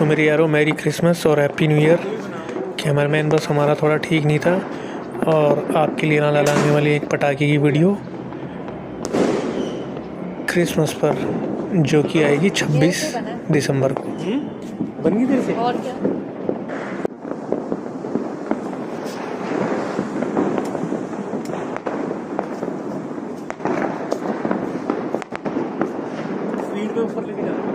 सो मेरे यारों, merry Christmas और हैप्पी न्यू ईयर। कैमरामैन बस हमारा थोड़ा ठीक नहीं था और आपके लिए ना लाने वाली एक पटाखे की वीडियो क्रिसमस पर, जो कि आएगी 26 दिसंबर को। बन गई तेरे से? और क्या? स्पीड पे ऊपर लेके जाना।